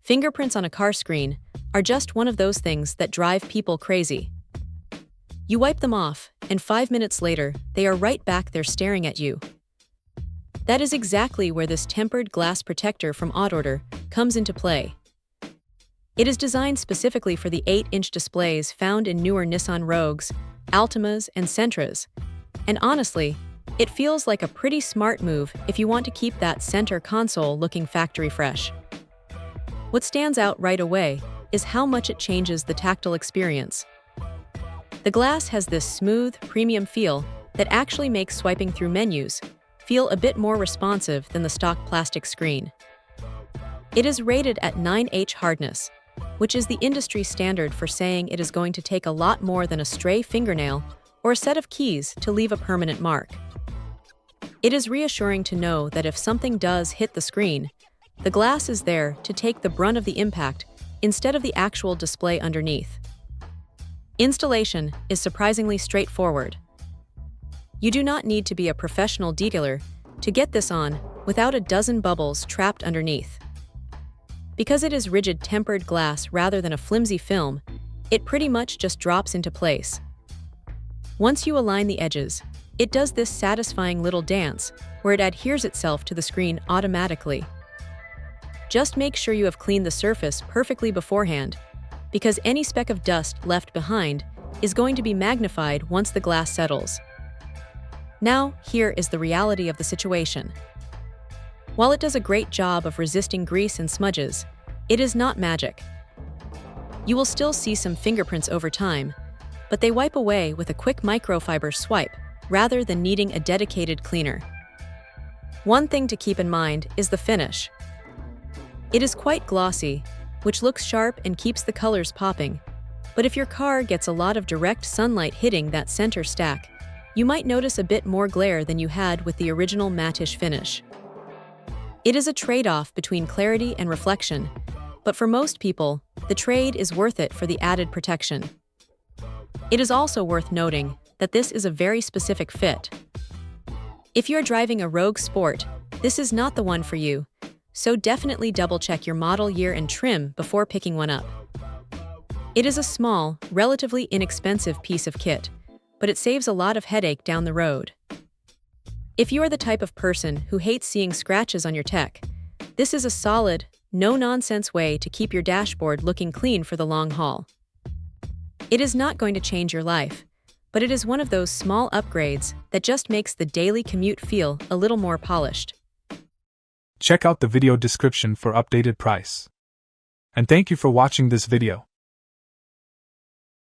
Fingerprints on a car screen are just one of those things that drive people crazy. You wipe them off, and 5 minutes later, they are right back there staring at you. That is exactly where this tempered glass protector from Autorder comes into play. It is designed specifically for the 8-inch displays found in newer Nissan Rogues, Altimas, and Sentras, and honestly, it feels like a pretty smart move if you want to keep that center console looking factory fresh. What stands out right away is how much it changes the tactile experience. The glass has this smooth, premium feel that actually makes swiping through menus feel a bit more responsive than the stock plastic screen. It is rated at 9H hardness, which is the industry standard for saying it is going to take a lot more than a stray fingernail or a set of keys to leave a permanent mark. It is reassuring to know that if something does hit the screen, the glass is there to take the brunt of the impact instead of the actual display underneath. Installation is surprisingly straightforward. You do not need to be a professional detailer to get this on without a dozen bubbles trapped underneath. Because it is rigid tempered glass rather than a flimsy film, it pretty much just drops into place. Once you align the edges, it does this satisfying little dance where it adheres itself to the screen automatically. Just make sure you have cleaned the surface perfectly beforehand, because any speck of dust left behind is going to be magnified once the glass settles. Now, here is the reality of the situation. While it does a great job of resisting grease and smudges, it is not magic. You will still see some fingerprints over time, but they wipe away with a quick microfiber swipe rather than needing a dedicated cleaner. One thing to keep in mind is the finish. It is quite glossy, which looks sharp and keeps the colors popping, but if your car gets a lot of direct sunlight hitting that center stack, you might notice a bit more glare than you had with the original matte-ish finish. It is a trade-off between clarity and reflection, but for most people, the trade is worth it for the added protection. It is also worth noting that this is a very specific fit. If you're driving a Rogue Sport, this is not the one for you, so definitely double-check your model year and trim before picking one up. It is a small, relatively inexpensive piece of kit, but it saves a lot of headache down the road. If you are the type of person who hates seeing scratches on your tech, this is a solid, no-nonsense way to keep your dashboard looking clean for the long haul. It is not going to change your life, but it is one of those small upgrades that just makes the daily commute feel a little more polished. Check out the video description for updated price. And thank you for watching this video.